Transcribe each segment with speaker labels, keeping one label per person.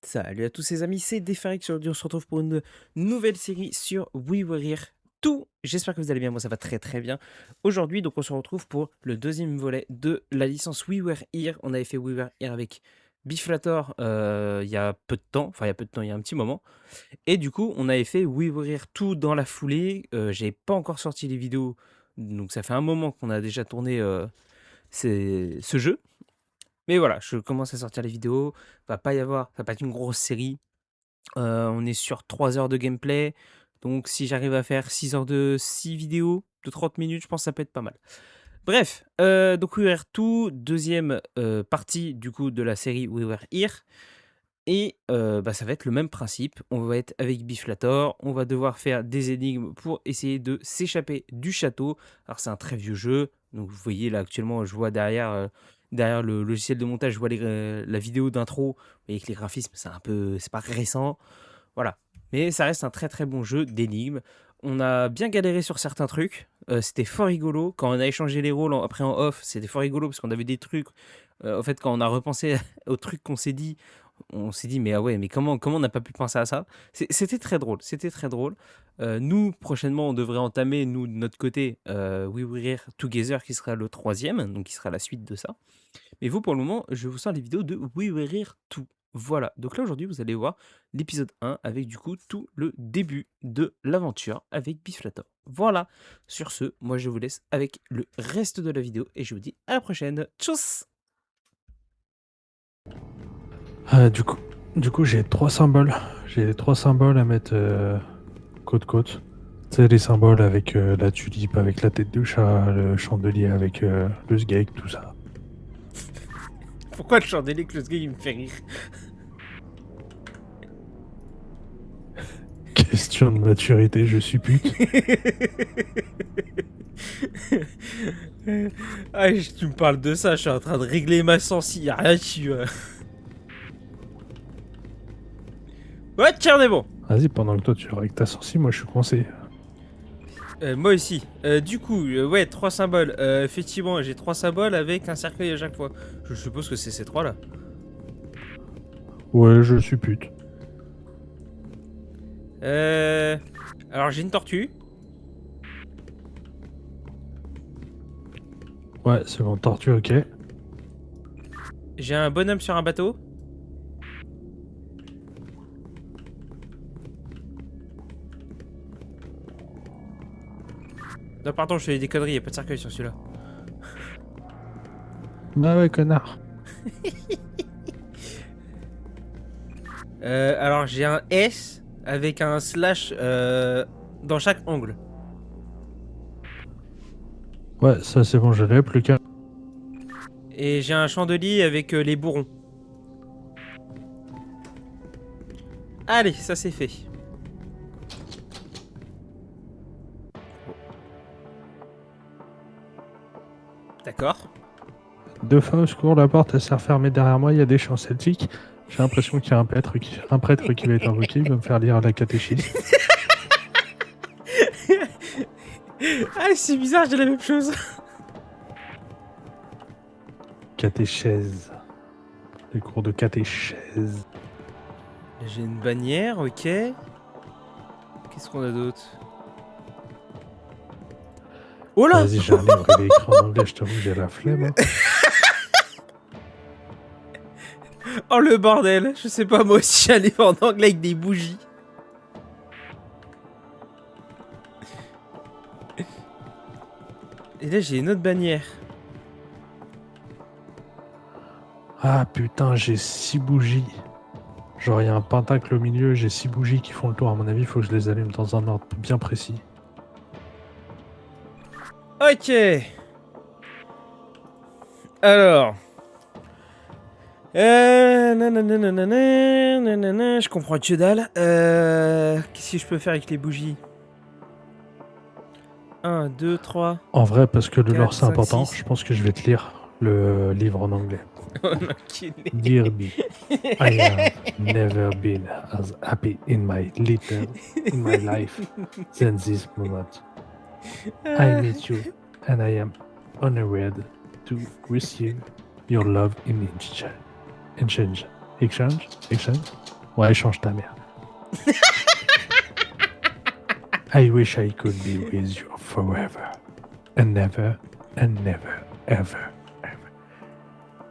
Speaker 1: Salut à tous ces amis, c'est Defarix. Aujourd'hui, on se retrouve pour une nouvelle série sur We Were Here 2. J'espère que vous allez bien, moi ça va très très bien. Aujourd'hui, donc on se retrouve pour le deuxième volet de la licence We Were Here. On avait fait We Were Here avec Biflator il y a peu de temps, enfin il y a peu de temps, il y a un petit moment. Et du coup, on avait fait We Were Here 2 dans la foulée. J'ai pas encore sorti les vidéos, donc ça fait un moment qu'on a déjà tourné ce jeu. Mais voilà, je commence à sortir les vidéos. Va pas y avoir, ça va pas être une grosse série. On est sur 3 heures de gameplay. Donc si j'arrive à faire 6 vidéos de 30 minutes, je pense que ça peut être pas mal. Bref, donc We Were Two, deuxième partie du coup de la série We Were Here. Et ça va être le même principe. On va être avec Biflator. On va devoir faire des énigmes pour essayer de s'échapper du château. Alors c'est un très vieux jeu. Donc vous voyez là actuellement, je vois derrière le logiciel de montage, je vois la vidéo d'intro. Vous voyez que les graphismes, c'est pas récent. Voilà. Mais ça reste un très très bon jeu d'énigmes. On a bien galéré sur certains trucs. C'était fort rigolo. Quand on a échangé les rôles après en off, c'était fort rigolo parce qu'on avait des trucs. En fait, quand on a repensé aux trucs qu'on s'est dit, on s'est dit, mais ah ouais, mais comment on n'a pas pu penser à ça. C'était très drôle. C'était très drôle. Nous, prochainement, on devrait entamer, nous, de notre côté, We Were Here Together, qui sera le troisième, donc qui sera la suite de ça. Mais vous, pour le moment, je vous sors les vidéos de We Were Here 2. Voilà, donc là aujourd'hui vous allez voir l'épisode 1 avec du coup tout le début de l'aventure avec Biflator. Voilà, sur ce, moi je vous laisse avec le reste de la vidéo et je vous dis à la prochaine. Tchuss.
Speaker 2: Du coup, j'ai 3 symboles. J'ai 3 symboles à mettre côte-côte. C'est les symboles avec la tulipe, avec la tête de chat, le chandelier avec le sgeg, tout ça.
Speaker 1: Pourquoi le chandelier que le gars il me fait rire?
Speaker 2: Question de maturité, je suis pute.
Speaker 1: Ah, tu me parles de ça, je suis en train de régler ma sensi, y'a rien qui... Ouais, tiens, on est bon.
Speaker 2: Vas-y, pendant que toi tu règles ta sensi, moi je suis coincé.
Speaker 1: Moi aussi. Du coup, ouais, 3 symboles. Effectivement, j'ai 3 symboles avec un cercueil à chaque fois. Je suppose que c'est ces 3 là.
Speaker 2: Ouais, je suis pute.
Speaker 1: Alors j'ai une tortue.
Speaker 2: Ouais, c'est bon, tortue, ok.
Speaker 1: J'ai un bonhomme sur un bateau. Non, pardon, je fais des conneries, y'a pas de cercueil sur celui-là.
Speaker 2: Bah ouais, connard.
Speaker 1: Alors j'ai un S avec un slash dans chaque angle.
Speaker 2: Ouais, ça c'est bon, je l'ai, plus qu'un.
Speaker 1: Et j'ai un chandelier avec les bourrons. Allez, ça c'est fait. D'accord.
Speaker 2: 2 fois au secours, la porte elle s'est refermée derrière moi, il y a des chants celtiques. J'ai l'impression qu'il y a un prêtre qui va être invoqué, il va me faire lire la catéchisme.
Speaker 1: Ah, c'est bizarre, j'ai la même chose.
Speaker 2: Catéchèse. Les cours de catéchèse.
Speaker 1: J'ai une bannière, ok. Qu'est-ce qu'on a d'autre? Oh là!
Speaker 2: Vas-y, j'ai un livre, il est écrit en anglais, je t'avoue, j'ai la flemme. Hein.
Speaker 1: Oh le bordel! Je sais pas, moi aussi j'ai un livre en anglais avec des bougies. Et là j'ai une autre bannière.
Speaker 2: Ah putain, j'ai 6 bougies. Genre, il y a un pentacle au milieu, j'ai 6 bougies qui font le tour. À mon avis, il faut que je les allume dans un ordre bien précis.
Speaker 1: Ok. Alors. Je comprends que dalle. Qu'est-ce que je peux faire avec les bougies? 1, 2, 3.
Speaker 2: En vrai, parce que le
Speaker 1: 4,
Speaker 2: lore c'est
Speaker 1: 5,
Speaker 2: important,
Speaker 1: 6.
Speaker 2: je pense que je vais te lire le livre en anglais.
Speaker 1: Oh l'enculé.
Speaker 2: Dear me, I have never been as happy in my life than this moment. I meet you and I am honored to receive your love in exchange. Exchange? Ouais, change ta mère. I wish I could be with you forever. And never, ever, ever.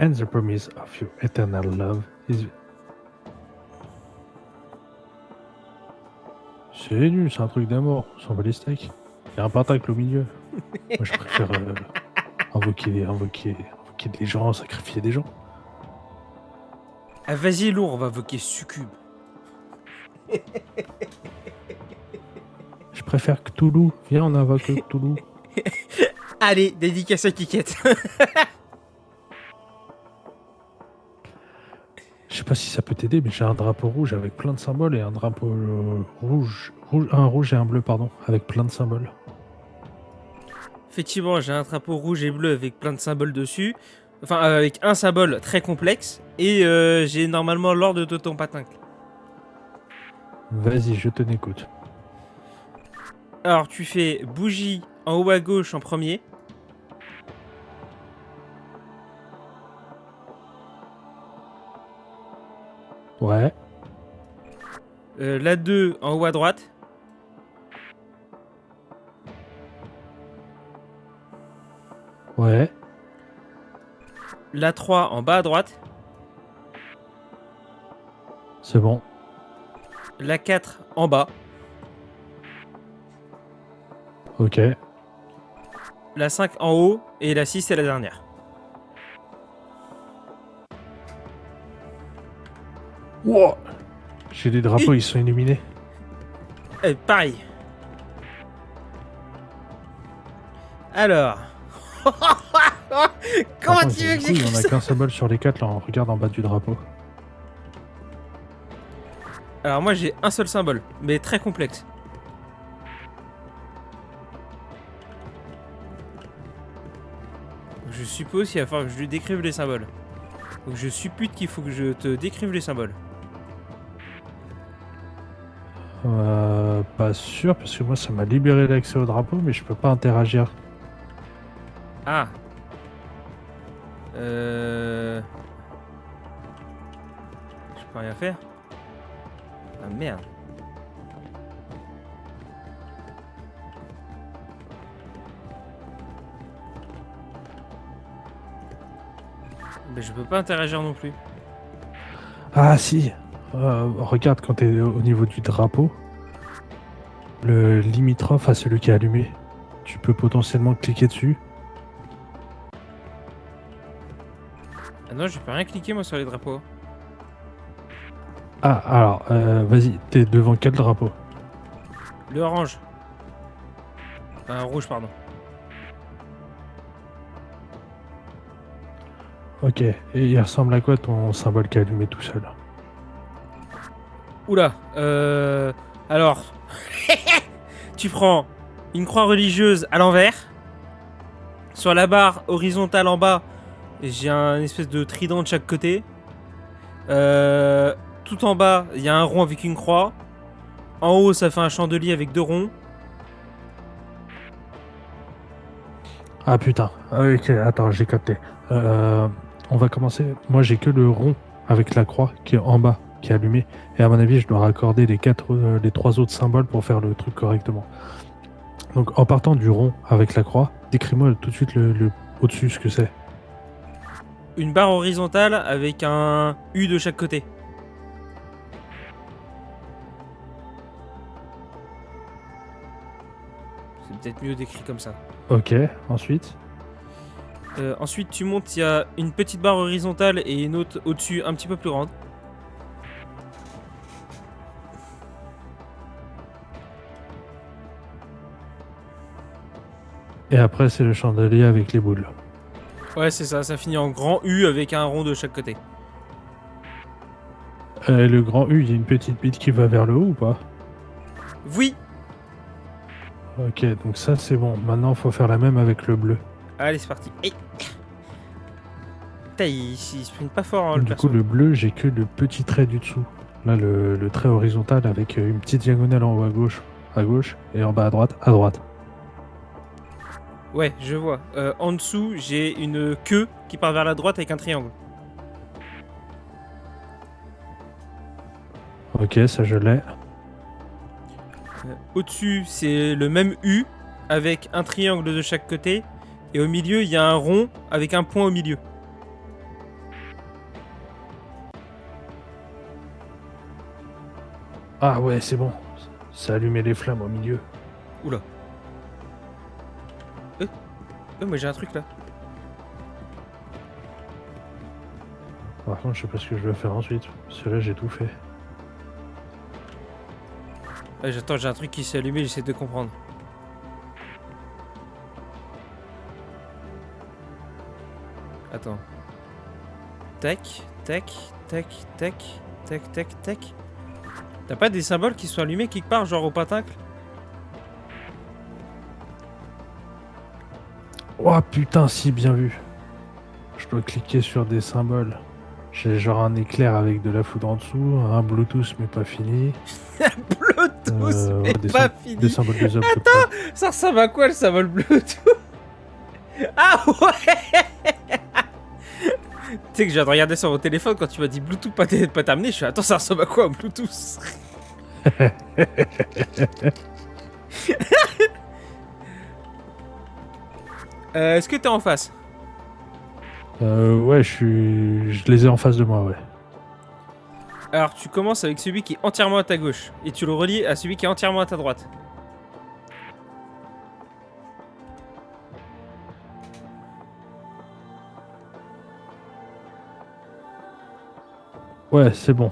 Speaker 2: And the promise of your eternal love is... C'est nul, c'est un truc d'amour. On s'en bat les steaks. Il y a un pentacle au milieu. Moi, je préfère invoquer des gens, sacrifier des gens.
Speaker 1: Ah, vas-y, lourd, on va invoquer Succube.
Speaker 2: Je préfère Cthulhu. Viens, on invoque Cthulhu.
Speaker 1: Allez, dédicace à Kikette.
Speaker 2: Je sais pas si ça peut t'aider, mais j'ai un drapeau rouge avec plein de symboles et un drapeau un rouge et un bleu, pardon, avec plein de symboles.
Speaker 1: Effectivement, j'ai un drapeau rouge et bleu avec plein de symboles dessus. Enfin, avec un symbole très complexe. Et j'ai normalement l'ordre de ton patacle.
Speaker 2: Vas-y, je te n'écoute.
Speaker 1: Alors, tu fais bougie en haut à gauche en premier.
Speaker 2: Ouais,
Speaker 1: La 2 en haut à droite.
Speaker 2: ouais,
Speaker 1: La 3 en bas à droite.
Speaker 2: c'est bon.
Speaker 1: La 4 en bas.
Speaker 2: Ok.
Speaker 1: La 5 en haut. Et la 6 c'est la dernière.
Speaker 2: Wow. J'ai des drapeaux, ils sont illuminés.
Speaker 1: Pareil. Alors. Comment
Speaker 2: Attends,
Speaker 1: tu veux que
Speaker 2: du coup, il
Speaker 1: j'écrive
Speaker 2: y en a
Speaker 1: ça?
Speaker 2: qu'un symbole sur les 4 là, on regarde en bas du drapeau.
Speaker 1: Alors moi j'ai un seul symbole, mais très complexe. Je suppose qu'il va falloir que je lui décrive les symboles. Donc je suppute qu'il faut que je te décrive les symboles.
Speaker 2: Pas sûr, parce que moi ça m'a libéré l'accès au drapeau, mais je peux pas interagir.
Speaker 1: Ah. Je peux rien faire. Ah merde. Mais je peux pas interagir non plus.
Speaker 2: Ah si, regarde quand t'es au niveau du drapeau, le limitrophe à celui qui est allumé, tu peux potentiellement cliquer dessus.
Speaker 1: Ah non, je peux rien cliquer moi sur les drapeaux.
Speaker 2: Ah alors, vas-y, t'es devant quel drapeau?
Speaker 1: Le orange. Enfin, rouge, pardon.
Speaker 2: Ok, et il ressemble à quoi ton symbole qui est allumé tout seul?
Speaker 1: Oula, alors, tu prends une croix religieuse à l'envers. Sur la barre horizontale en bas, j'ai un espèce de trident de chaque côté. Tout en bas, il y a un rond avec une croix. En haut, ça fait un chandelier avec 2 ronds.
Speaker 2: Ah putain, ok, attends, j'ai capté. On va commencer. Moi j'ai que le rond avec la croix qui est en bas, qui est allumé. Et à mon avis, je dois raccorder les 3 autres symboles pour faire le truc correctement. Donc en partant du rond avec la croix, décris-moi tout de suite le au-dessus ce que c'est.
Speaker 1: Une barre horizontale avec un U de chaque côté. C'est peut-être mieux décrit comme ça.
Speaker 2: Ok, ensuite.
Speaker 1: Ensuite, tu montes, il y a une petite barre horizontale et une autre au-dessus, un petit peu plus grande.
Speaker 2: Et après, c'est le chandelier avec les boules.
Speaker 1: Ouais, c'est ça, ça finit en grand U avec un rond de chaque côté.
Speaker 2: Le grand U, il y a une petite bite qui va vers le haut ou pas?
Speaker 1: Oui.
Speaker 2: Ok, donc ça c'est bon. Maintenant, faut faire la même avec le bleu.
Speaker 1: Allez, c'est parti. Et... Putain, il sprint pas fort, hein, le
Speaker 2: Du
Speaker 1: perso.
Speaker 2: coup, le bleu, j'ai que le petit trait du dessous. Là, le trait horizontal avec une petite diagonale en haut à gauche, et en bas à droite, à droite.
Speaker 1: Ouais, je vois. En dessous, j'ai une queue qui part vers la droite avec un triangle.
Speaker 2: Ok, ça je l'ai.
Speaker 1: Au-dessus, c'est le même U avec un triangle de chaque côté. Et au milieu, il y a un rond avec un point au milieu.
Speaker 2: Ah ouais, c'est bon. Ça a allumé les flammes au milieu.
Speaker 1: Oula. Moi j'ai un truc là.
Speaker 2: Par contre, je sais pas ce que je dois faire ensuite. Parce que là, j'ai tout fait.
Speaker 1: J'attends, j'ai un truc qui s'est allumé, j'essaie de comprendre. Attends. Tac, tac, tac, tac, tac, tac, tac. T'as pas des symboles qui sont allumés quelque part, genre au pentacle?
Speaker 2: Oh putain, si, bien vu. Je dois cliquer sur des symboles. J'ai genre un éclair avec de la foudre en dessous, un Bluetooth mais pas fini.
Speaker 1: Bluetooth, mais
Speaker 2: des
Speaker 1: pas fini.
Speaker 2: Des symboles de zop.
Speaker 1: Attends, ça ressemble à quoi le symbole Bluetooth? Ah ouais. Tu sais que je viens de regarder sur mon téléphone quand tu m'as dit Bluetooth pas t'amener, je suis attends, ça ressemble à quoi un Bluetooth? Est-ce que t'es en face?
Speaker 2: Ouais, je les ai en face de moi, ouais.
Speaker 1: Alors tu commences avec celui qui est entièrement à ta gauche et tu le relis à celui qui est entièrement à ta droite.
Speaker 2: Ouais, c'est bon.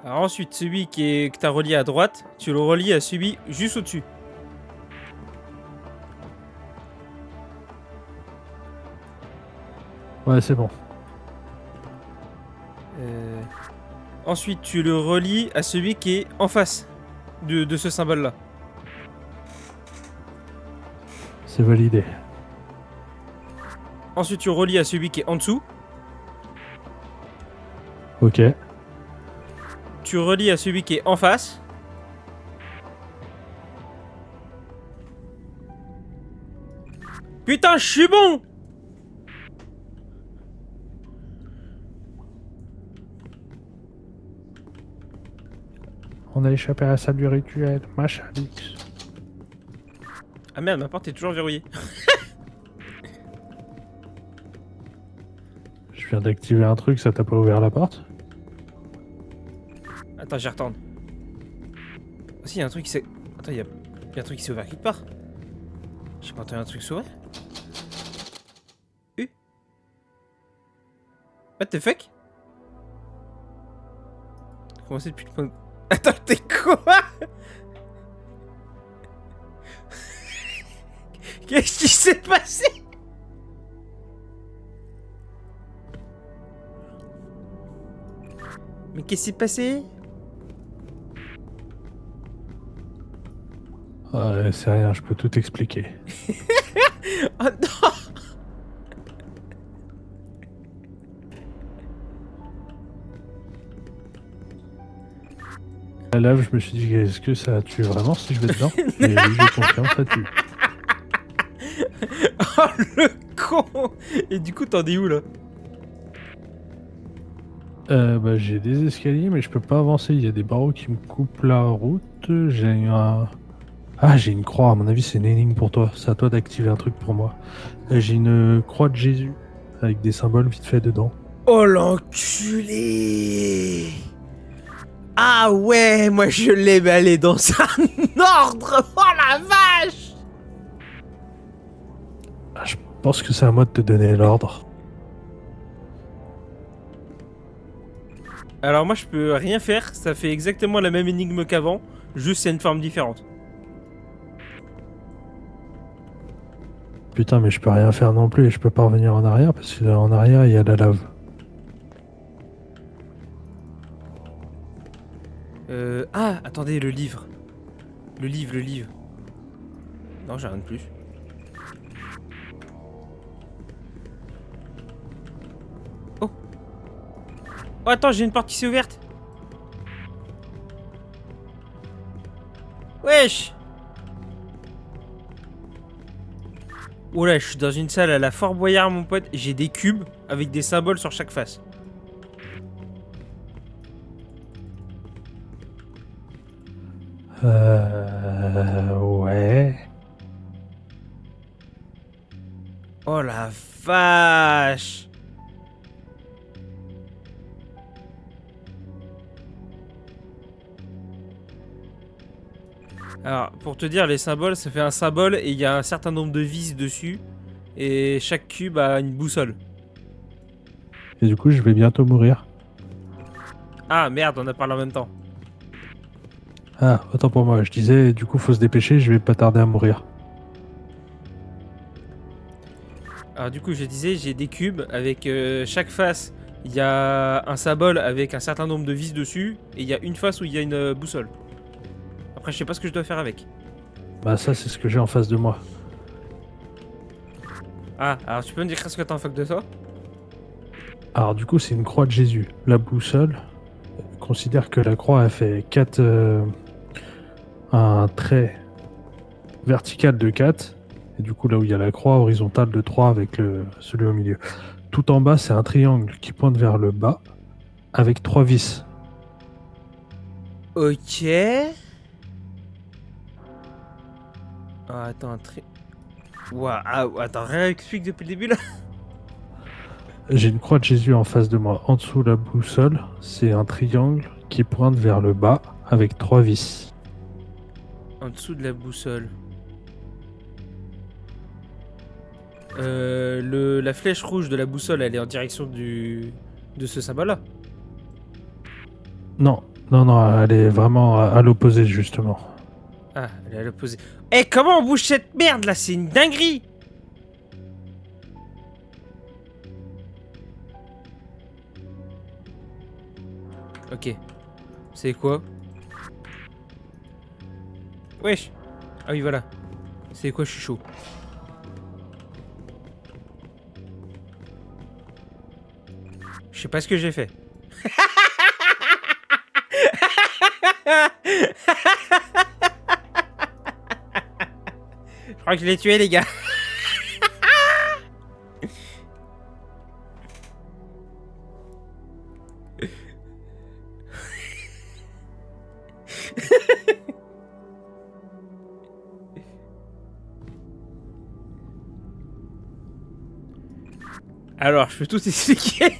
Speaker 1: Alors ensuite, celui que t'as relié à droite, tu le relis à celui juste au-dessus.
Speaker 2: Ouais, c'est bon.
Speaker 1: Ensuite, tu le relis à celui qui est en face de ce symbole-là.
Speaker 2: C'est validé.
Speaker 1: Ensuite, tu relis à celui qui est en dessous.
Speaker 2: Ok.
Speaker 1: Tu relis à celui qui est en face. Putain, je suis bon!
Speaker 2: On a échappé à la salle du rituel. Machin X.
Speaker 1: Ah merde, ma porte est toujours verrouillée.
Speaker 2: Je viens d'activer un truc, ça t'a pas ouvert la porte?
Speaker 1: Attends, j'y retourne. Ah si, il y a un truc qui s'est... Attends, il y a un truc qui s'est ouvert quelque part. J'ai pas entendu un truc s'ouvrir. What the fuck? Comment c'est depuis le point... Attends, t'es quoi? Qu'est-ce qui s'est passé? Mais qu'est-ce qui s'est passé?
Speaker 2: C'est rien, je peux tout expliquer.
Speaker 1: Oh non!
Speaker 2: La lave, je me suis dit, est-ce que ça tue vraiment si je vais dedans? Et oui, j'ai confiance, ça tue.
Speaker 1: Oh le con! Et du coup, t'en es où là?
Speaker 2: Bah, j'ai des escaliers, mais je peux pas avancer. Il y a des barreaux qui me coupent la route. J'ai un... Ah, j'ai une croix. À mon avis, c'est une énigme pour toi. C'est à toi d'activer un truc pour moi. J'ai une croix de Jésus avec des symboles vite fait dedans.
Speaker 1: Oh l'enculé! Ah ouais, moi je l'ai allé dans un ordre! Oh la vache!
Speaker 2: Ah, je pense que c'est à moi de te donner l'ordre.
Speaker 1: Alors moi je peux rien faire, ça fait exactement la même énigme qu'avant, juste c'est une forme différente.
Speaker 2: Putain, mais je peux rien faire non plus et je peux pas revenir en arrière parce que en arrière, il y a la lave.
Speaker 1: Ah, attendez, le livre. Le livre. Non, j'ai rien de plus. Oh. Oh, attends, j'ai une porte qui s'est ouverte. Wesh. Oh là, je suis dans une salle à la Fort Boyard, mon pote. J'ai des cubes avec des symboles sur chaque face.
Speaker 2: Ouais.
Speaker 1: Oh la vache! Alors, pour te dire, les symboles, ça fait un symbole et il y a un certain nombre de vis dessus. Et chaque cube a une boussole.
Speaker 2: Et du coup, je vais bientôt mourir.
Speaker 1: Ah merde, on a parlé en même temps.
Speaker 2: Ah, autant pour moi. Je disais, du coup, faut se dépêcher, je vais pas tarder à mourir.
Speaker 1: Alors du coup, je disais, j'ai des cubes avec chaque face, il y a un symbole avec un certain nombre de vis dessus. Et il y a une face où il y a une boussole. Après, je sais pas ce que je dois faire avec.
Speaker 2: Bah ça, c'est ce que j'ai en face de moi.
Speaker 1: Ah, alors tu peux me décrire ce que t'as en fac de toi?
Speaker 2: Alors du coup, c'est une croix de Jésus. La boussole considère que la croix a fait 4... un trait vertical de 4. Et du coup, là où il y a la croix horizontale de 3 avec celui au milieu. Tout en bas, c'est un triangle qui pointe vers le bas avec 3 vis.
Speaker 1: Ok. Ah, attends, un tri... Ouah, ah, attends, réexplique depuis le début là.
Speaker 2: J'ai une croix de Jésus en face de moi. En dessous, la boussole, c'est un triangle qui pointe vers le bas avec 3 vis.
Speaker 1: En dessous de la boussole. La flèche rouge de la boussole, elle est en direction de ce symbole-là.
Speaker 2: Non, non, non, elle est vraiment à l'opposé, justement.
Speaker 1: Ah, elle est à l'opposé. Eh, comment on bouge cette merde là? C'est une dinguerie! Ok. C'est quoi? Wesh! Ah oui, voilà. C'est quoi, je suis chaud. Je sais pas ce que j'ai fait. Je crois que je l'ai tué, les gars. Alors, je peux tout expliquer.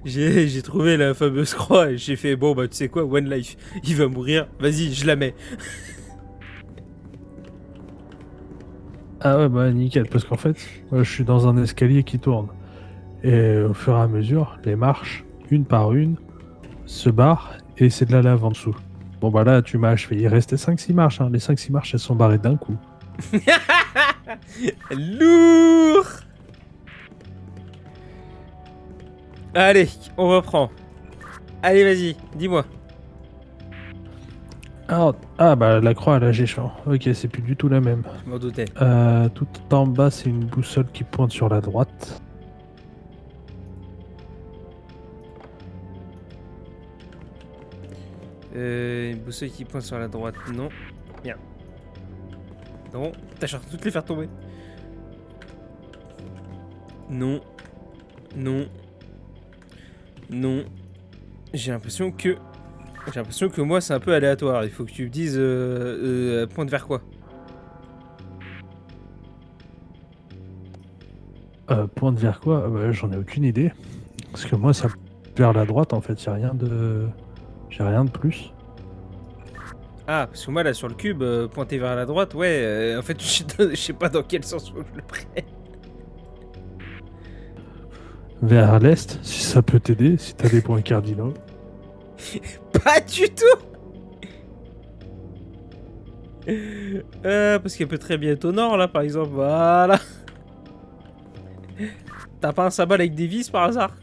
Speaker 1: J'ai trouvé la fameuse croix et j'ai fait bon bah tu sais quoi, One Life, il va mourir, vas-y je la mets.
Speaker 2: Ah ouais, bah nickel, parce qu'en fait, moi, je suis dans un escalier qui tourne. Et au fur et à mesure, les marches, une par une, se barrent et c'est de la lave en dessous. Bon bah là, tu m'as achevé. Il restait 5-6 marches, hein. Les 5-6 marches, elles sont barrées d'un coup.
Speaker 1: Lourd. Allez, on reprend. Allez vas-y, dis-moi.
Speaker 2: Ah bah la croix, là, j'ai chaud. Ok, c'est plus du tout la même.
Speaker 1: Je m'en doutais.
Speaker 2: Tout en bas, c'est une boussole qui pointe sur la droite.
Speaker 1: Une boussole qui pointe sur la droite, non. Bien. Non, t'as cherché toutes les faire tomber. Non. Non. Non. J'ai l'impression que... J'ai l'impression que moi c'est un peu aléatoire. Il faut que tu me dises pointe vers quoi.
Speaker 2: Pointe vers quoi? Bah, j'en ai aucune idée. Parce que moi, ça vers la droite, en fait, y a rien de... J'ai rien de plus.
Speaker 1: Ah, parce que moi là sur le cube, pointé vers la droite, ouais, en fait je sais pas dans quel sens faut que je le prenne.
Speaker 2: Vers l'est, si ça peut t'aider, si t'as des points cardinaux.
Speaker 1: Pas du tout. Parce qu'elle peut très bien être au nord là par exemple, voilà. T'as pas un symbole avec des vis par hasard?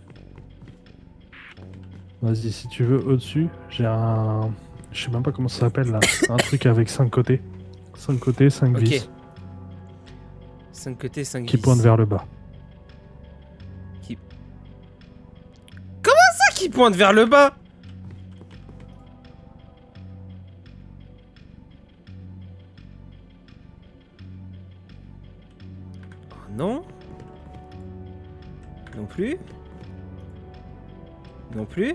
Speaker 2: Vas-y, si tu veux, au-dessus, j'ai un... Je sais même pas comment ça s'appelle, là. Un truc avec 5 côtés. 5 côtés, 5
Speaker 1: Ok.
Speaker 2: vis.
Speaker 1: 5 côtés, 5
Speaker 2: Qui
Speaker 1: vis.
Speaker 2: pointent vers le bas.
Speaker 1: Ça qui pointe vers le bas. Oh non. Non plus. Non plus.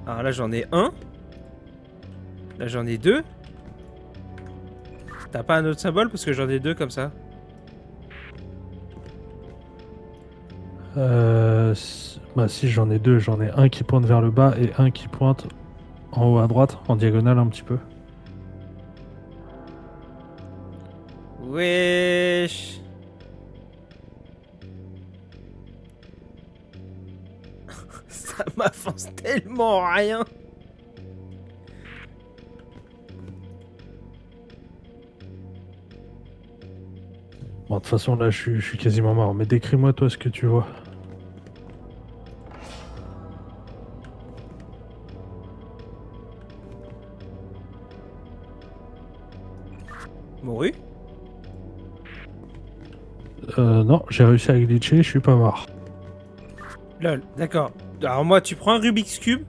Speaker 1: Alors là, j'en ai un. Là, j'en ai deux. T'as pas un autre symbole parce que j'en ai deux comme ça.
Speaker 2: Bah si, j'en ai deux. J'en ai un qui pointe vers le bas et un qui pointe en haut à droite, en diagonale un petit peu.
Speaker 1: Wesh. Ça m'avance tellement rien.
Speaker 2: Bon, de toute façon, là, je suis quasiment mort. Mais décris-moi, toi, ce que tu vois.
Speaker 1: Mouru?
Speaker 2: Non, j'ai réussi à glitcher, je suis pas mort.
Speaker 1: Lol, d'accord. Alors moi, tu prends un Rubik's Cube.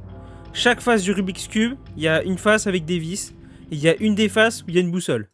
Speaker 1: Chaque face du Rubik's Cube, il y a une face avec des vis. Et il y a une des faces où il y a une boussole.